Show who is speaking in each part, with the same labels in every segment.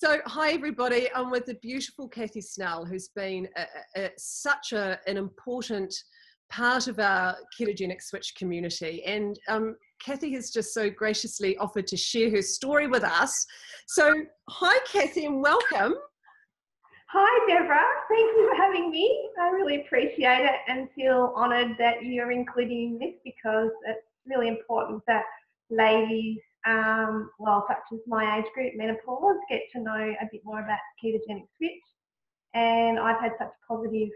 Speaker 1: So, hi everybody. I'm with the beautiful Kathy Snell, who's been such an important part of our ketogenic switch community. And Kathy has just so graciously offered to share her story with us. So, hi Kathy, and welcome.
Speaker 2: Hi Deborah, thank you for having me. I really appreciate it and feel honoured that you're including this because it's really important that ladies, such as my age group, menopause, get to know a bit more about ketogenic switch. And I've had such positive,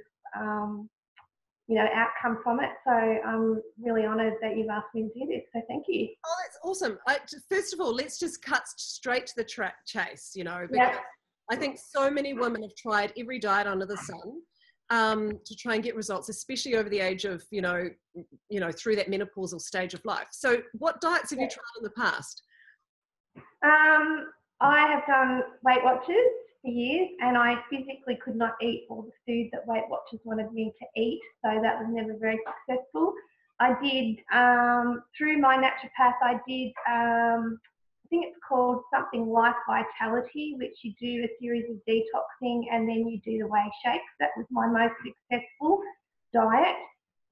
Speaker 2: outcome from it. So I'm really honoured that you've asked me to do this. So thank you.
Speaker 1: Oh, that's awesome. First of all, let's just cut straight to the chase, because
Speaker 2: yep.
Speaker 1: I think so many women have tried every diet under the sun to try and get results, especially over the age of, through that menopausal stage of life. So what diets have you tried in the past?
Speaker 2: I have done Weight Watchers for years, and I physically could not eat all the food that Weight Watchers wanted me to eat, so that was never very successful. I did, through my naturopath, I did, I think it's called something Life Vitality, which you do a series of detoxing and then you do the whey shakes. That was my most successful diet.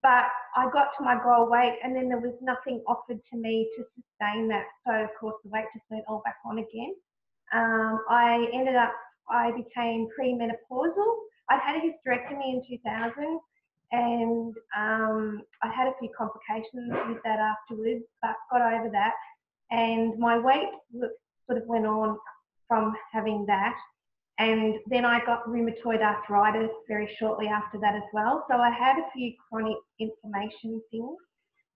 Speaker 2: But I got to my goal weight and then there was nothing offered to me to sustain that. So, of course, the weight just went all back on again. I became premenopausal. I'd had a hysterectomy in 2000 and I had a few complications with that afterwards, but got over that. And my weight sort of went on from having that. And then I got rheumatoid arthritis very shortly after that as well. So I had a few chronic inflammation things.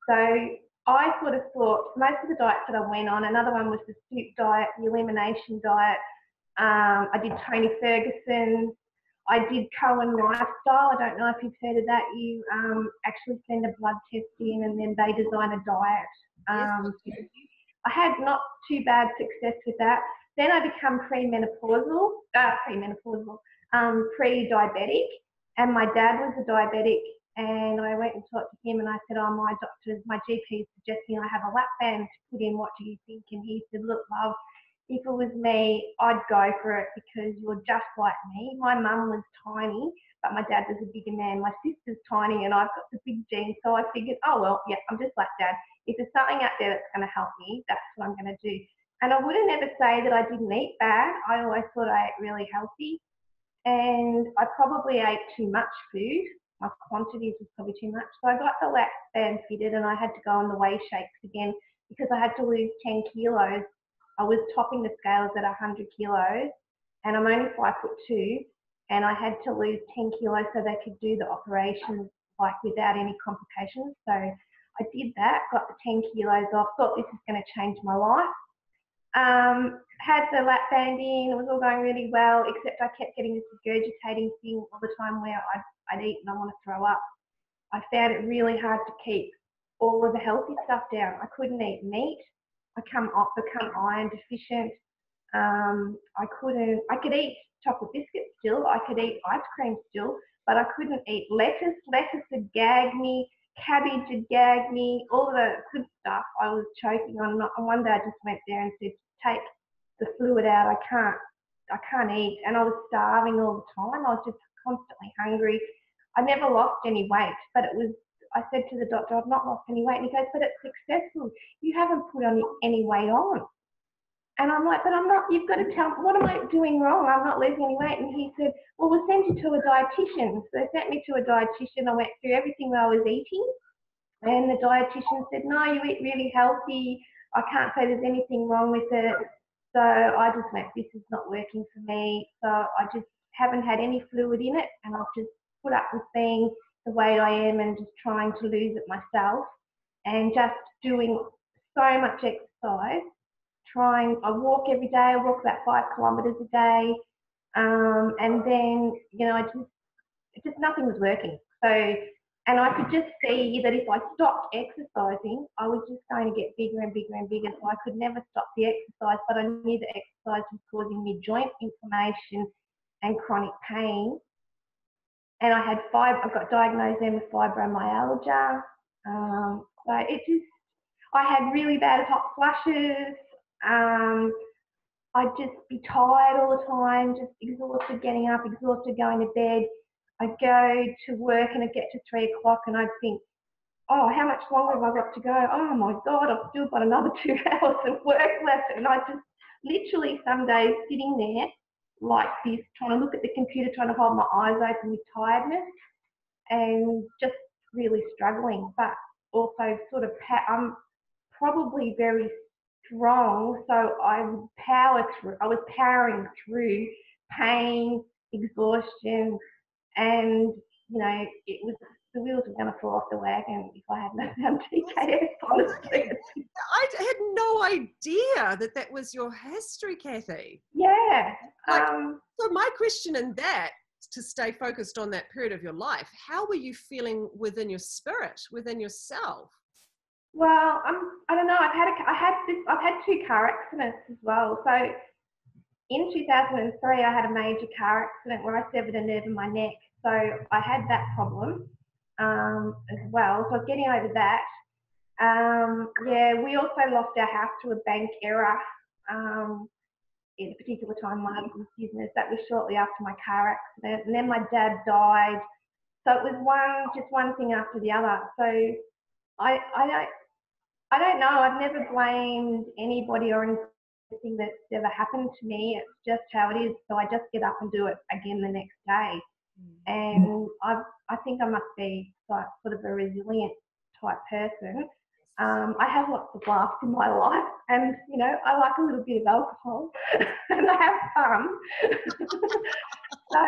Speaker 2: So I sort of thought most of the diets that I went on, another one was the soup diet, the elimination diet. I did Tony Ferguson's. I did Cohen Lifestyle. I don't know if you've heard of that. You actually send a blood test in and then they design a diet.
Speaker 1: Yes.
Speaker 2: I had not too bad success with that. Then I become pre-diabetic, and my dad was a diabetic, and I went and talked to him and I said, oh, my GP is suggesting I have a lap band to put in, what do you think? And he said, look, love, if it was me, I'd go for it because you're just like me. My mum was tiny, but my dad was a bigger man. My sister's tiny and I've got the big genes, so I figured, oh, well, yeah, I'm just like Dad. If there's something out there that's going to help me, that's what I'm going to do. And I wouldn't ever say that I didn't eat bad. I always thought I ate really healthy. And I probably ate too much food. My quantities was probably too much. So I got the lap band fitted and I had to go on the whey shakes again because I had to lose 10 kilos. I was topping the scales at 100 kilos and I'm only 5'2", and I had to lose 10 kilos so they could do the operation like without any complications. So I did that, got the 10 kilos off, thought this is going to change my life. Had the lap band in, it was all going really well, except I kept getting this regurgitating thing all the time where I'd eat and I want to throw up. I found it really hard to keep all of the healthy stuff down. I couldn't eat meat. I become iron deficient. I could eat chocolate biscuits still. I could eat ice cream still, but I couldn't eat lettuce. Lettuce would gag me. Cabbage would gag me. All the good stuff I was choking on. And one day I just went there and said, take the fluid out. I can't eat. And I was starving all the time. I was just constantly hungry. I never lost any weight, but I said to the doctor, I've not lost any weight. And he goes, but it's successful. You haven't put any weight on. And I'm like, but I'm not, you've got to tell me, what am I doing wrong? I'm not losing any weight. And he said, well, we'll send you to a dietitian. So they sent me to a dietitian. I went through everything that I was eating. And the dietitian said, no, you eat really healthy. I can't say there's anything wrong with it. So I just went, this is not working for me. So I just haven't had any fluid in it. And I've just put up with being the way I am and just trying to lose it myself. And just doing so much exercise. I walk every day. I walk about 5 kilometres a day. And then, just nothing was working. So, and I could just see that if I stopped exercising, I was just going to get bigger and bigger and bigger. So I could never stop the exercise, but I knew the exercise was causing me joint inflammation and chronic pain. And I got diagnosed then with fibromyalgia. I had really bad hot flushes. I'd just be tired all the time, just exhausted getting up, exhausted going to bed. I'd go to work and I'd get to 3 o'clock and I'd think, oh, how much longer have I got to go? Oh my God, I've still got another 2 hours of work left. And I just literally some days sitting there like this, trying to look at the computer, trying to hold my eyes open with tiredness and just really struggling. But also sort of, I'm probably very strong, so I would power through. I was powering through pain, exhaustion, and it was the wheels were going to fall off the wagon if I hadn't done TKS. Honestly,
Speaker 1: I had no idea that was your history, Kathy.
Speaker 2: Yeah.
Speaker 1: So my question in that, to stay focused on that period of your life, how were you feeling within your spirit, within yourself?
Speaker 2: Well, I don't know. I've had 2 car accidents as well. So in 2003, I had a major car accident where I severed a nerve in my neck. So I had that problem as well. So I was getting over that. We also lost our house to a bank error at a particular time in my husband's business. That was shortly after my car accident. And then my dad died. So it was just one thing after the other. So I don't know. I've never blamed anybody or anything that's ever happened to me. It's just how it is. So I just get up and do it again the next day. And I think I must be like sort of a resilient type person. I have lots of laughs in my life, and I like a little bit of alcohol, and I have fun. So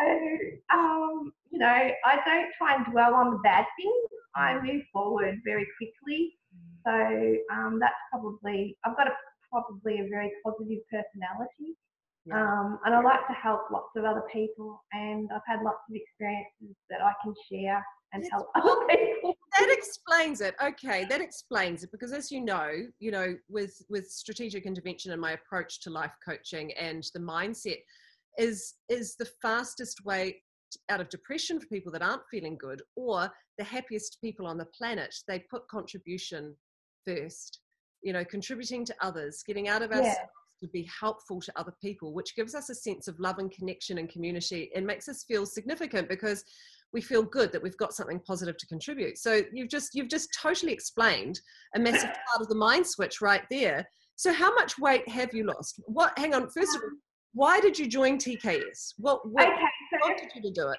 Speaker 2: I don't try and dwell on the bad things. I move forward very quickly. So that's probably I've got probably a very positive personality. And I like to help lots of other people, and I've had lots of experiences that I can share and help other people.
Speaker 1: That explains it. Okay, that explains it, because as you know, with strategic intervention and my approach to life coaching and the mindset is the fastest way out of depression for people that aren't feeling good, or the happiest people on the planet. They put contribution first, contributing to others, getting out of ourselves to be helpful to other people, which gives us a sense of love and connection and community, and makes us feel significant because we feel good that we've got something positive to contribute. So you've just totally explained a massive part of the mind switch right there. So how much weight have you lost? Hang on, first of all, why did you join TKS? What prompted you to do it?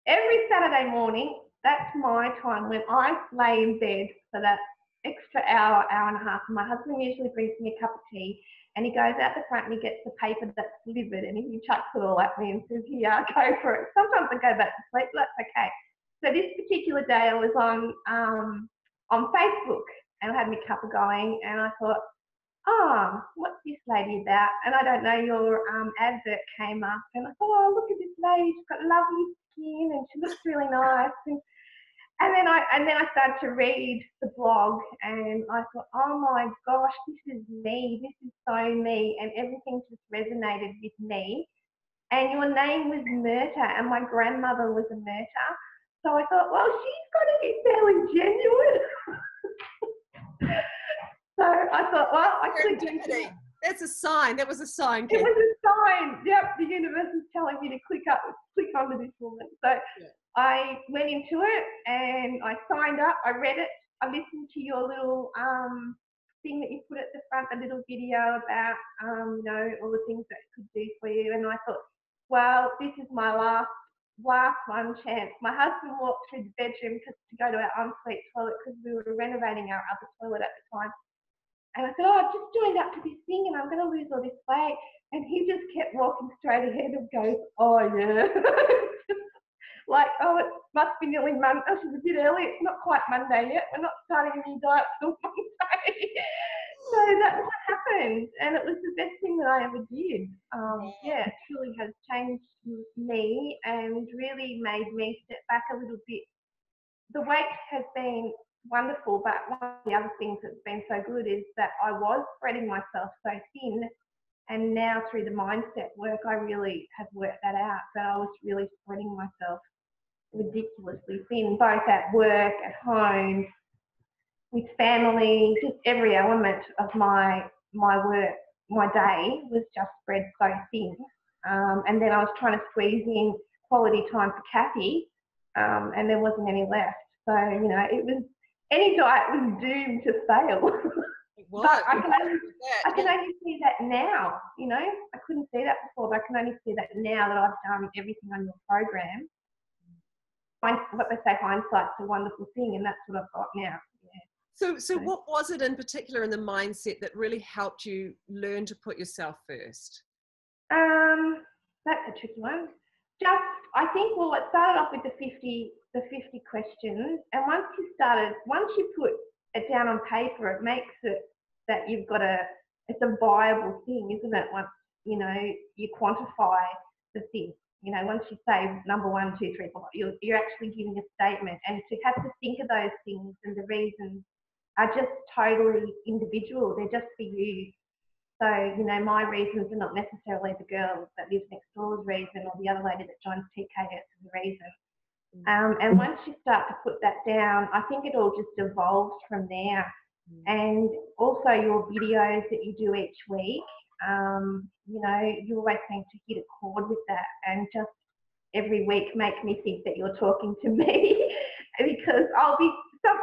Speaker 2: Every Saturday morning, that's my time when I lay in bed for that extra hour and a half. My husband usually brings me a cup of tea, and he goes out the front and he gets the paper that's delivered and he chucks it all at me and says, "Here, go for it." Sometimes I go back to sleep, but that's okay. So this particular day I was on Facebook and I had my cuppa going, and I thought, what's this lady about? And I don't know, your advert came up, and I thought, oh, look at this lady, she's got lovely skin and she looks really nice. And then I started to read the blog, and I thought, oh my gosh, this is me. This is so me, and everything just resonated with me. And your name was Murtagh, and my grandmother was a Murtagh. So I thought, well, she's got to be fairly genuine. So I thought, well, I clicked into it.
Speaker 1: That's a sign. That was a sign.
Speaker 2: It was a sign. Yep, the universe is telling me to click onto this woman. So I went into it and I signed up. I read it. I listened to your little thing that you put at the front, a little video about all the things that it could do for you. And I thought, well, this is my last one chance. My husband walked through the bedroom to go to our ensuite toilet because we were renovating our other toilet at the time. And I said, oh, I've just joined up to this thing and I'm going to lose all this weight. And he just kept walking straight ahead and goes, oh, yeah. Like, oh, it must be nearly Monday. Oh, she's a bit early. It's not quite Monday yet. We're not starting a new diet till Monday. So that's what happened. And it was the best thing that I ever did. It truly has changed me and really made me step back a little bit. The weight has been wonderful, but one of the other things that's been so good is that I was spreading myself so thin, and now through the mindset work I really have worked that out, that I was really spreading myself ridiculously thin, both at work, at home, with family, just every element of my work my day was just spread so thin. And then I was trying to squeeze in quality time for Kathy, and there wasn't any left. So, you know, any diet was doomed to fail. But I can only see that now, you know. I couldn't see that before, but I can only see that now that I've done everything on your program. What they say, hindsight's a wonderful thing, and that's what I've got now. Yeah.
Speaker 1: So what was it in particular in the mindset that really helped you learn to put yourself first?
Speaker 2: That's a tricky one. I think, well, it started off with the 50 questions, and once you put it down on paper, it makes it that it's a viable thing, isn't it? Once, you know, you quantify the thing. You know, once you say number 1, 2, 3, 4, you're actually giving a statement, and to have to think of those things and the reasons are just totally individual. They're just for you. So, you know, my reasons are not necessarily the girl that lives next door's reason, or the other lady that joins TKS is the reason. And once you start to put that down, I think it all just evolves from there. And also your videos that you do each week, you know, you always seem to hit a chord with that, and just every week make me think that you're talking to me because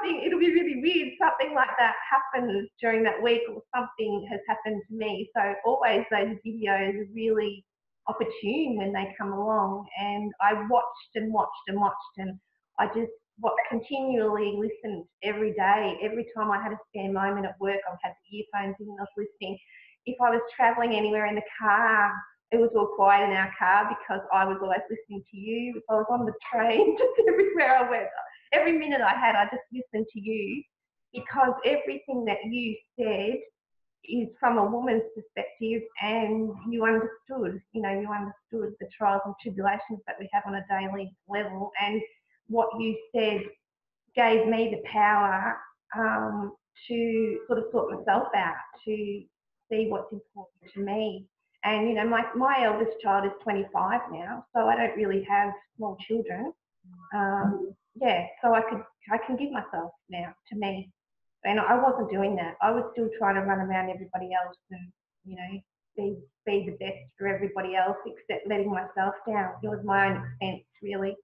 Speaker 2: it'll be really weird, something like that happens during that week, or something has happened to me. So always those videos are really opportune when they come along, and I watched and I just continually listened every day. Every time I had a spare moment at work, I had the earphones in and I was listening. If I was traveling anywhere in the car, it was all quiet in our car because I was always listening to you. If I was on the train, just everywhere I went, every minute I had, I just listened to you, because everything that you said is from a woman's perspective, and you understood the trials and tribulations that we have on a daily level, and what you said gave me the power to sort of sort myself out, to see what's important to me. And, you know, my eldest child is 25 now, so I don't really have small children. So I can give myself now to me. And I wasn't doing that. I was still trying to run around everybody else and, you know, be the best for everybody else, except letting myself down. It was my own expense, really.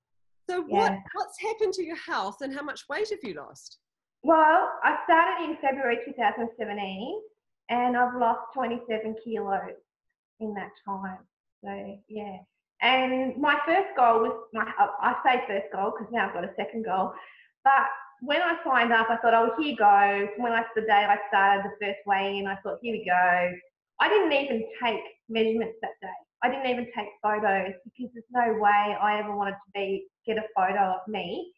Speaker 1: So what's happened to your health, and how much weight have you lost?
Speaker 2: Well, I started in February 2017, and I've lost 27 kilos in that time. So, yeah. And my first goal was, I say first goal because now I've got a second goal, but when I signed up, I thought, oh, here goes. The day I started the first weigh-in, I thought, here we go. I didn't even take measurements that day. I didn't even take photos, because there's no way I ever wanted to get a photo of me.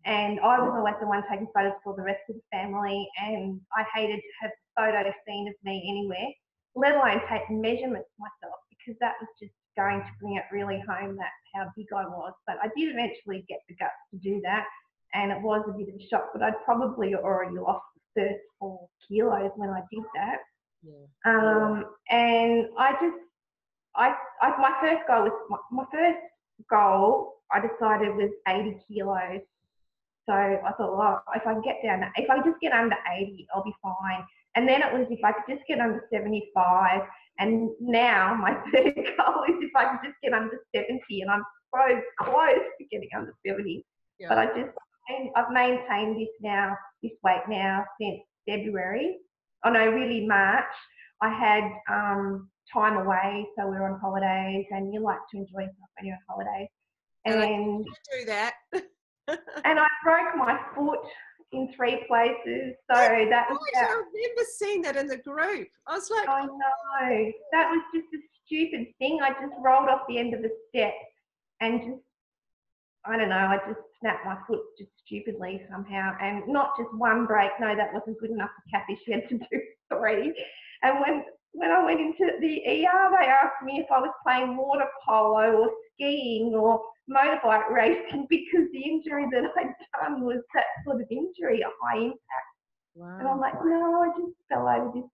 Speaker 2: And I was always the one taking photos for the rest of the family, and I hated to have photos seen of me anywhere, let alone take measurements myself, because that was just going to bring it really home that how big I was. But I did eventually get the guts to do that, and it was a bit of a shock, but I'd probably already lost the first 4 kilos when I did that. Yeah. And my first goal I decided was 80 kilos. So I thought, well, if I just get under 80, I'll be fine. And then it was if I could just get under 75. And now my third goal is if I could just get under 70. And I'm so close to getting under 70. Yeah. But I've maintained this weight now since February. Oh no, really March. I had time away, so we were on holidays, and you like to enjoy yourself when you're on holidays. And
Speaker 1: I do that.
Speaker 2: And I broke my foot in 3 places. So that was
Speaker 1: I remember seeing that in the group. I was like,
Speaker 2: I know. That was just a stupid thing. I just rolled off the end of the step and I just snapped my foot just stupidly somehow. And not just 1 break. No, that wasn't good enough for Kathy. She had to do 3. And when I went into the ER, they asked me if I was playing water polo or skiing or motorbike racing, because the injury that I'd done was that sort of injury, a high impact. Wow. And I'm like, no, I just fell over this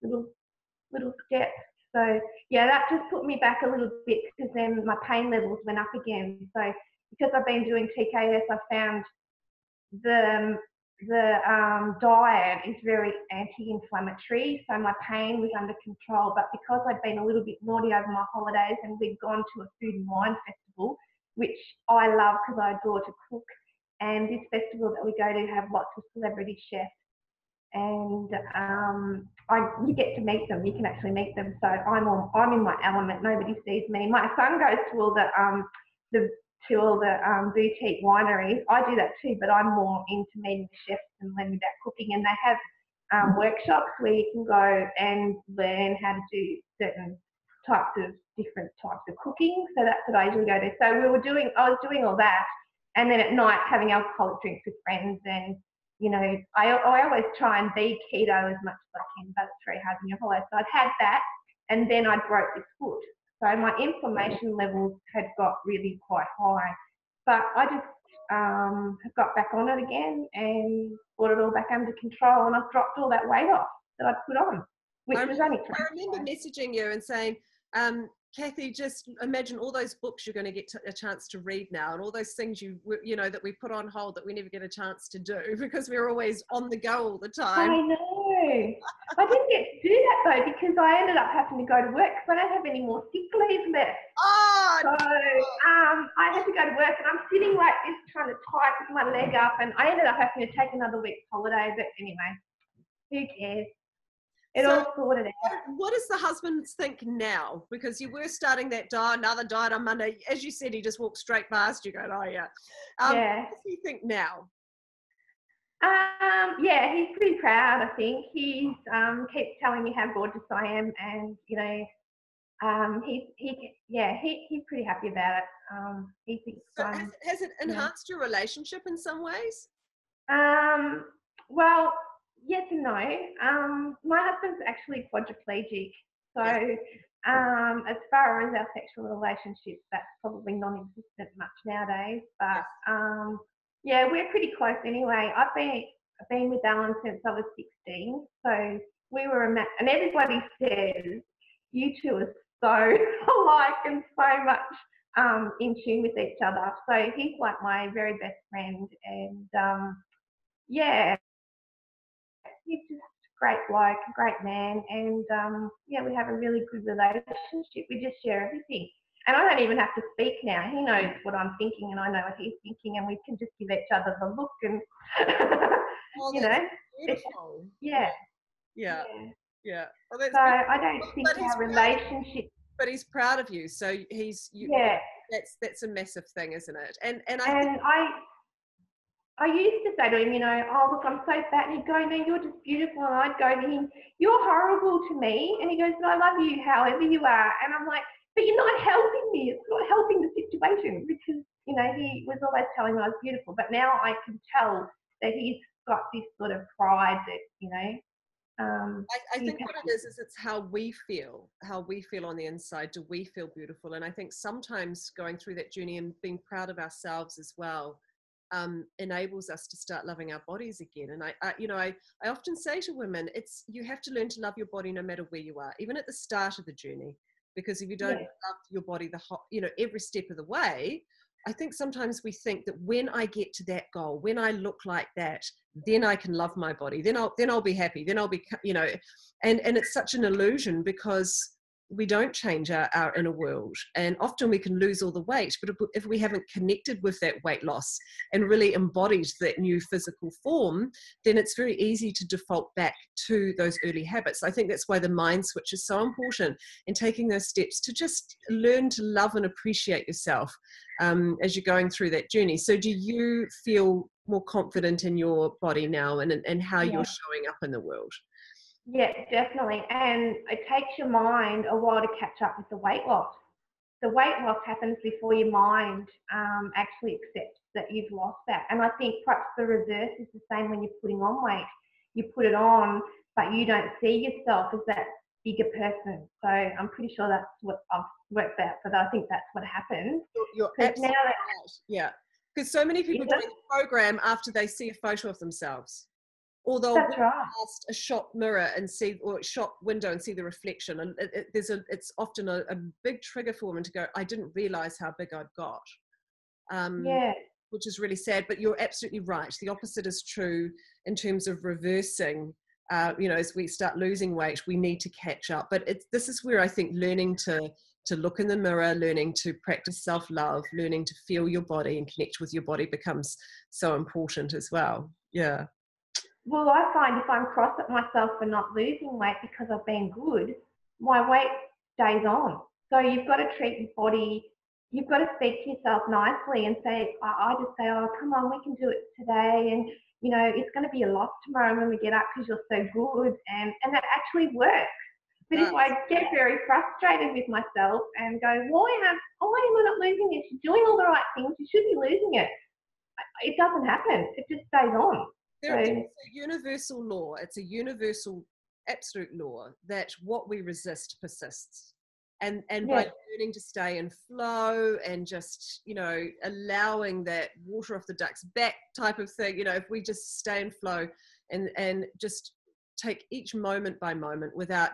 Speaker 2: little step. So yeah, that just put me back a little bit, because then my pain levels went up again. So because I've been doing TKS, I found diet is very anti-inflammatory, so my pain was under control. But because I'd been a little bit naughty over my holidays and we'd gone to a food and wine festival, which I love because I adore to cook, and this festival that we go to have lots of celebrity chefs, and you get to meet them. You can actually meet them. So I'm in my element. Nobody sees me. My son goes to all the boutique wineries. I do that too, but I'm more into meeting the chefs and learning about cooking. And they have workshops where you can go and learn how to do certain different types of cooking. So that's what I usually go to. So I was doing all that, and then at night having alcoholic drinks with friends. And you know, I always try and be keto as much as I can, but it's very hard in your holiday. So I'd had that, and then I broke this foot. So my inflammation levels had got really quite high. But I just have got back on it again and brought it all back under control, and I've dropped all that weight off that I'd put on, which was only 3
Speaker 1: I remember messaging you and saying, Kathy, just imagine all those books you're going to get a chance to read now, and all those things that we put on hold that we never get a chance to do because we're always on the go all the time.
Speaker 2: I know. I didn't get to do that though because I ended up having to go to work because I don't have any more sick leave left.
Speaker 1: Oh,
Speaker 2: so I had to go to work, and I'm sitting like this trying to type with my leg up, and I ended up having to take another week's holiday. But anyway, who cares? It all sorted out.
Speaker 1: What does the husband think now? Because you were starting that diet, another diet on Monday. As you said, he just walked straight past you going, oh yeah.
Speaker 2: Yeah.
Speaker 1: What does he think now?
Speaker 2: Yeah, he's pretty proud, I think. He's keeps telling me how gorgeous I am, and you know, he's pretty happy about it. He thinks
Speaker 1: so has it enhanced your relationship in some ways?
Speaker 2: Well, yes and no. My husband's actually quadriplegic, so
Speaker 1: yes.
Speaker 2: As far as our sexual relationship, that's probably non-existent much nowadays. But
Speaker 1: yes.
Speaker 2: Yeah, we're pretty close anyway. I've been with Alan since I was 16, so we were a match. And everybody says you two are so alike and so much in tune with each other. So he's like my very best friend, and yeah, he's just a great bloke, a great man, and yeah, we have a really good relationship. We just share everything. And I don't even have to speak now. He knows what I'm thinking, and I know what he's thinking, and we can just give each other the look, and
Speaker 1: oh,
Speaker 2: you know,
Speaker 1: beautiful.
Speaker 2: Yeah.
Speaker 1: Well, that's
Speaker 2: so I don't think our relationship.
Speaker 1: But he's proud of you, so
Speaker 2: yeah.
Speaker 1: That's a massive thing, isn't it? And
Speaker 2: I used to say to him, you know, oh look, I'm so fat, and he'd go, no, you're just beautiful, and I'd go to him, you're horrible to me, and he goes, no, I love you however you are, and I'm like, but you're not helping me. It's not helping the situation, because, you know, he was always telling me I was beautiful. But now I can tell that he's got this sort of pride that, you know.
Speaker 1: I think what it is it's how we feel on the inside. Do we feel beautiful? And I think sometimes going through that journey and being proud of ourselves as well enables us to start loving our bodies again. And I often say to women, you have to learn to love your body no matter where you are, even at the start of the journey. Because if you don't love your body every step of the way, I think sometimes we think that when I get to that goal, when I look like that, then I can love my body. Then I'll be happy. Then I'll be, and it's such an illusion because we don't change our inner world. And often we can lose all the weight, but if we haven't connected with that weight loss and really embodied that new physical form, then it's very easy to default back to those early habits. I think that's why the mind switch is so important, in taking those steps to just learn to love and appreciate yourself as you're going through that journey. So do you feel more confident in your body now and how you're showing up in the world?
Speaker 2: Yeah, definitely. And it takes your mind a while to catch up with the weight loss. The weight loss happens before your mind actually accepts that you've lost that. And I think perhaps the reverse is the same when you're putting on weight. You put it on, but you don't see yourself as that bigger person. So I'm pretty sure that's what I've worked out. But I think that's what happens.
Speaker 1: You're absolutely right. Yeah. Because so many people join the program after they see a photo of themselves. Or they'll walk past a shop mirror or a shop window and see the reflection, and it's often a big trigger for women to go, I didn't realize how big I'd got. which is really sad. But you're absolutely right. The opposite is true in terms of reversing. As we start losing weight, we need to catch up. But this is where I think learning to look in the mirror, learning to practice self-love, learning to feel your body and connect with your body becomes so important as well. Yeah.
Speaker 2: Well, I find if I'm cross at myself for not losing weight because I've been good, my weight stays on. So you've got to treat your body, you've got to speak to yourself nicely and say, I just say, oh, come on, we can do it today. And, it's going to be a loss tomorrow when we get up because you're so good. And that actually works. But if I get very frustrated with myself and go, why am I not losing this? You're doing all the right things. You should be losing it. It doesn't happen. It just stays on.
Speaker 1: It's a universal law. It's a universal, absolute law that what we resist persists. And by learning to stay in flow and just, allowing that water off the duck's back type of thing, if we just stay in flow and just take each moment by moment without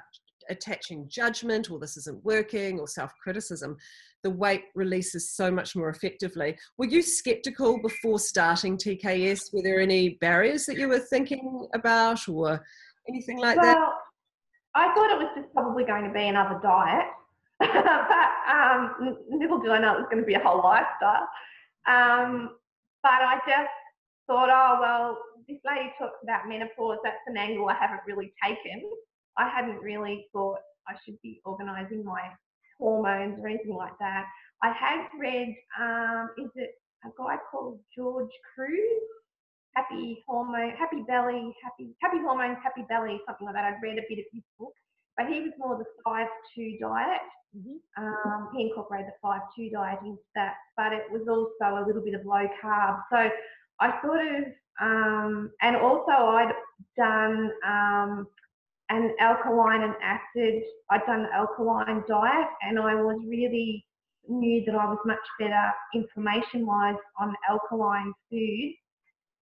Speaker 1: attaching judgment or this isn't working or self-criticism, the weight releases so much more effectively. Were you skeptical before starting TKS? Were there any barriers that you were thinking about or anything like that?
Speaker 2: Well, I thought it was just probably going to be another diet, but little did I know it was going to be a whole lifestyle. But I just thought, oh, well, this lady talks about menopause. That's an angle I haven't really taken. I hadn't really thought I should be organising my hormones or anything like that. I had read, is it a guy called George Cruz? Happy Hormones, Happy Belly, something like that. I'd read a bit of his book, but he was more the 5-2 diet. Mm-hmm. He incorporated the 5-2 diet into that, but it was also a little bit of low carb. So I sort of, and also I'd done an alkaline and acid. I'd done the alkaline diet, and I was really knew that I was much better inflammation-wise on alkaline food.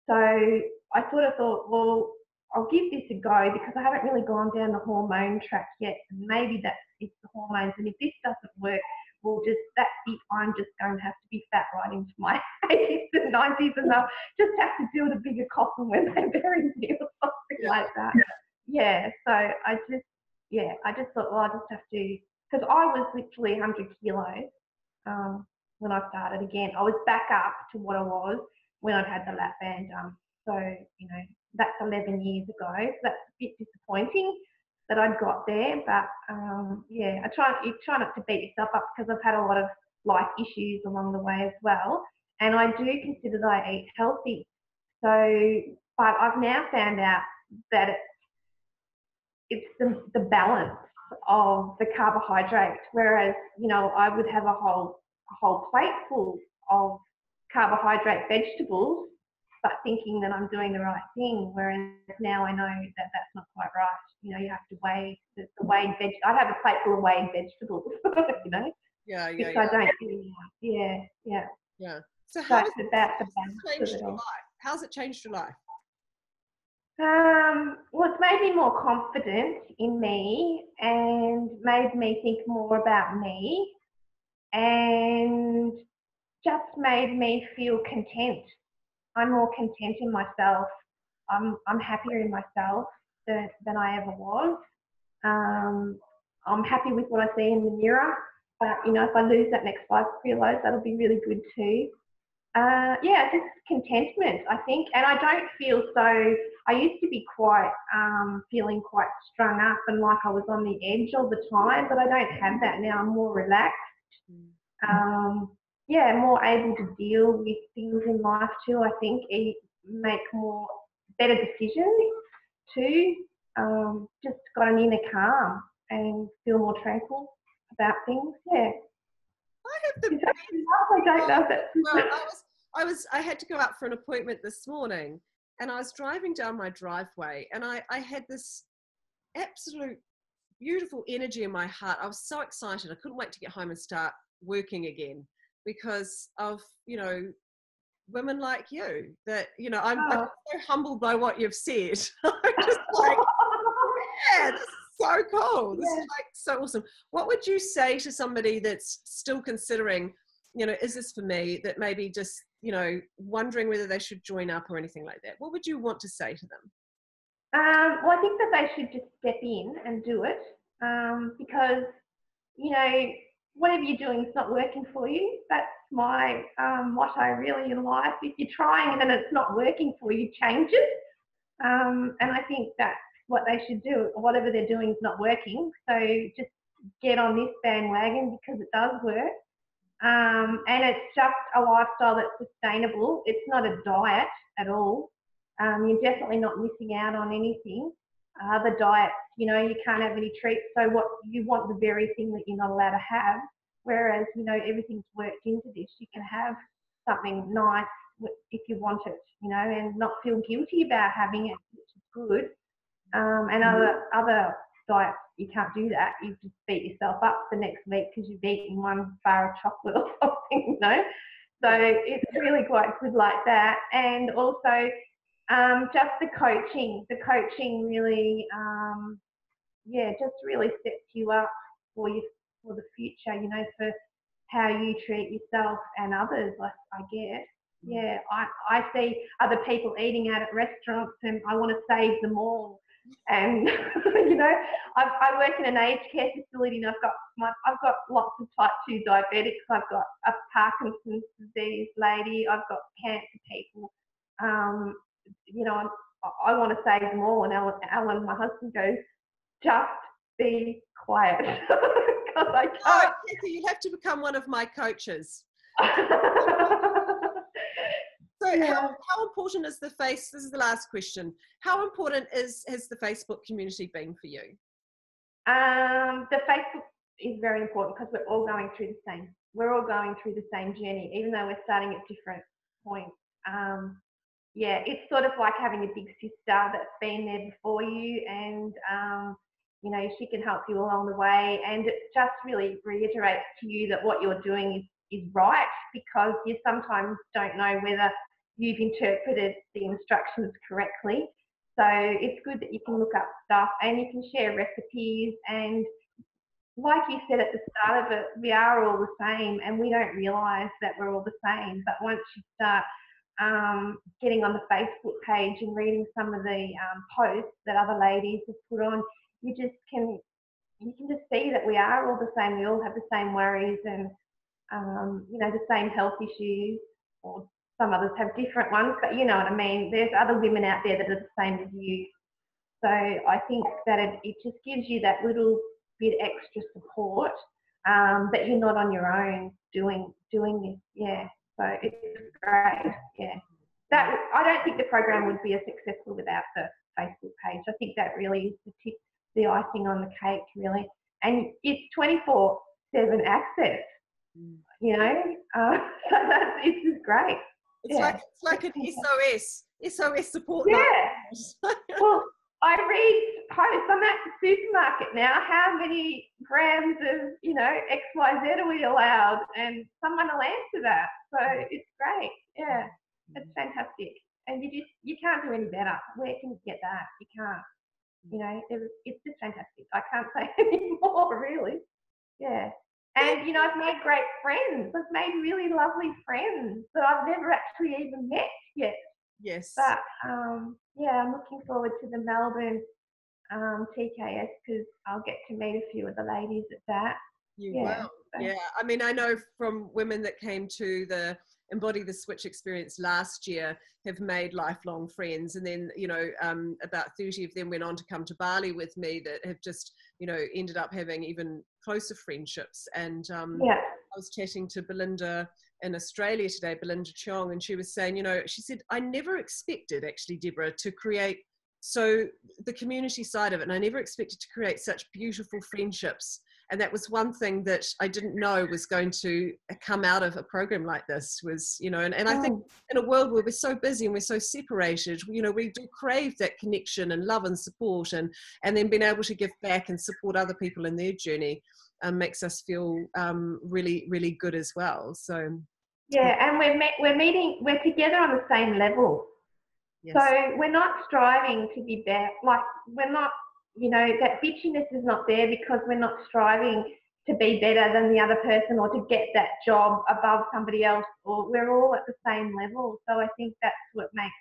Speaker 2: So I sort of thought, well, I'll give this a go because I haven't really gone down the hormone track yet. And maybe it's the hormones. And if this doesn't work, that's it. I'm just going to have to be fat right into my 80s and 90s, and I'll just have to build a bigger coffin when they bury me or something like that. Yeah. So I just thought, well, I just have to, because I was literally 100 kilos when I started again. I was back up to what I was when I'd had the lap band done. So, that's 11 years ago. So that's a bit disappointing that I'd got there. But, you try not to beat yourself up because I've had a lot of life issues along the way as well. And I do consider that I eat healthy. So, but I've now found out that it's the balance of the carbohydrate. Whereas, I would have a whole plate full of carbohydrate vegetables, but thinking that I'm doing the right thing, whereas now I know that that's not quite right. You have to weigh the weighed veg. I'd have a plate full of weighed vegetables,
Speaker 1: Yeah.
Speaker 2: Which I don't really like. Yeah.
Speaker 1: So how's
Speaker 2: it changed your life?
Speaker 1: How's it changed your life?
Speaker 2: Well, it's made me more confident in me and made me think more about me and just made me feel content. I'm more content in myself. I'm happier in myself than I ever was. I'm happy with what I see in the mirror. But, if I lose that next 5 kilos, that'll be really good too. Just contentment, I think. And I don't feel so, I used to be quite, feeling quite strung up and like I was on the edge all the time, but I don't have that now. I'm more relaxed. More able to deal with things in life too, I think. Make better decisions too. Just got an inner calm and feel more tranquil about things. Yeah.
Speaker 1: I don't know if I had to go out for an appointment this morning, and I was driving down my driveway, and I had this absolute beautiful energy in my heart. I was so excited. I couldn't wait to get home and start working again because of, women like you that, I'm so humbled by what you've said. I'm just like, this is so cool. This is like so awesome. What would you say to somebody that's still considering, you know, is this for me, that maybe just, you know, wondering whether they should join up or anything like that, what would you want to say to them?
Speaker 2: Well, I think that they should just step in and do it, because, you know, whatever you're doing is not working for you. That's my motto really in life. If you're trying and it's not working for you, change it. And I think that's what they should do. Whatever they're doing is not working, so just get on this bandwagon because it does work. And it's just a lifestyle that's sustainable. It's not a diet at all. You're definitely not missing out on anything. The diets, you know, you can't have any treats. So what you want, the very thing that you're not allowed to have. Whereas, you know, everything's worked into this. You can have something nice if you want it, you know, and not feel guilty about having it, which is good. And other diets, you can't do that. You just beat yourself up the next week because you've eaten one bar of chocolate or something, you know. So it's really quite good like that. And also just the coaching really, just really sets you up for the future, you know, for how you treat yourself and others, I guess. Yeah, I see other people eating out at restaurants and I want to save them all. And, you know, I work in an aged care facility and I've got lots of type 2 diabetics. I've got a Parkinson's disease lady. I've got cancer people. You know, I want to save them all. And Alan, my husband, goes, just be quiet. Because I can't.
Speaker 1: Oh, Kathy, you have to become one of my coaches. So
Speaker 2: yeah.
Speaker 1: how important is this is the last question, how important has the Facebook community been for you?
Speaker 2: The Facebook is very important because we're all going through the same journey, even though we're starting at different points. It's sort of like having a big sister that's been there before you, and you know, she can help you along the way, and it just really reiterates to you that what you're doing is right, because you sometimes don't know whether you've interpreted the instructions correctly. So it's good that you can look up stuff and you can share recipes, and like you said at the start of it, we are all the same and we don't realise that we're all the same. But once you start getting on the Facebook page and reading some of the posts that other ladies have put on, you can just see that we are all the same. We all have the same worries and you know, the same health issues, or some others have different ones, but you know what I mean. There's other women out there that are the same as you. So I think that it just gives you that little bit extra support, that you're not on your own doing this. Yeah. So it's great. Yeah. That, I don't think the program would be as successful without the Facebook page. I think that really is the icing on the cake, really. And it's 24/7 access. You know, so it's just great.
Speaker 1: It's like an SOS support.
Speaker 2: Yeah. Well, I read posts. I'm at the supermarket now. How many grams of, you know, XYZ are we allowed? And someone will answer that. So it's great. Yeah, it's fantastic. And you can't do any better. Where can you get that? You can't. You know, it's just fantastic. I can't say any more, really. Yeah. And, you know, I've made great friends. I've made really lovely friends that I've never actually even met yet.
Speaker 1: Yes.
Speaker 2: But, I'm looking forward to the Melbourne TKS, because I'll get to meet a few of the ladies at that.
Speaker 1: You will. Yeah. I mean, I know from women that came to the Embody the Switch experience last year have made lifelong friends, and then, you know, about 30 of them went on to come to Bali with me that have just, you know, ended up having even closer friendships. And I was chatting to Belinda in Australia today, Belinda Chong, and she was saying, you know, she said, I never expected, actually, Deborah, to create the community side of it, and I never expected to create such beautiful friendships. And that was one thing that I didn't know was going to come out of a program like this, was, you know, and I think in a world where we're so busy and we're so separated, you know, we do crave that connection and love and support, and then being able to give back and support other people in their journey makes us feel really, really good as well. So
Speaker 2: yeah, and we're together on the same level.
Speaker 1: Yes.
Speaker 2: So we're not striving to be better. Like, we're not, you know, that bitchiness is not there because we're not striving to be better than the other person or to get that job above somebody else, or we're all at the same level. So I think that's what makes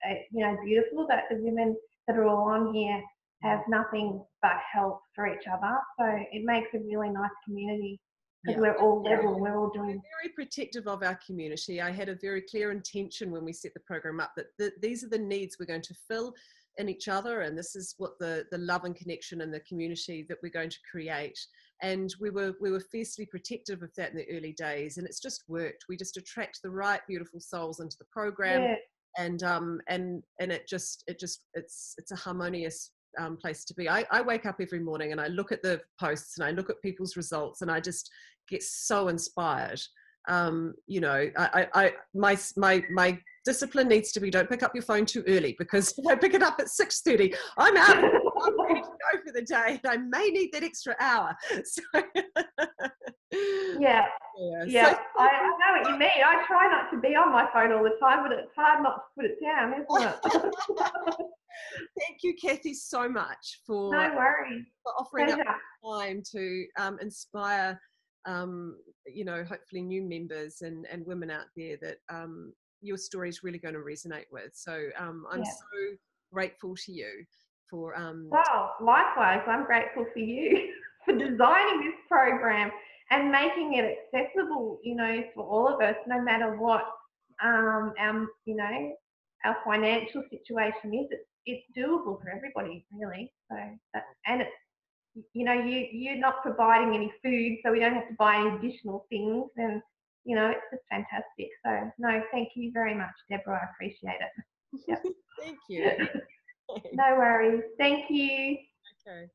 Speaker 2: it, you know, beautiful, that the women that are all on here have nothing but help for each other. So it makes a really nice community because we're all level, we're all doing.
Speaker 1: We're very protective of our community. I had a very clear intention when we set the program up that these are the needs we're going to fill in each other, and this is what the love and connection and the community that we're going to create. And we were fiercely protective of that in the early days, and it's just worked. We just attract the right beautiful souls into the program, and it's a harmonious place to be. I wake up every morning and I look at the posts and I look at people's results and I just get so inspired. You know, my discipline needs to be, don't pick up your phone too early, because if I pick it up at 6:30, I'm out. I'm ready to go for the day, and I may need that extra hour. So,
Speaker 2: yeah. So, I know what you mean. I try not to be on my phone all the time, but it's hard not to put it down, isn't it?
Speaker 1: Thank you, Kathy, so much for,
Speaker 2: no worries.
Speaker 1: for offering up time to inspire, you know, hopefully new members and women out there that your story is really going to resonate with. So I'm so grateful to you for...
Speaker 2: Well, likewise, I'm grateful for you for designing this program and making it accessible, you know, for all of us, no matter what you know, our financial situation is. It's doable for everybody, really. So and it's, you know, you're not providing any food, so we don't have to buy any additional things, and you know, it's just fantastic. So no, thank you very much, Deborah. I appreciate it. Yep.
Speaker 1: Thank you.
Speaker 2: No worries. Thank you.
Speaker 1: Okay.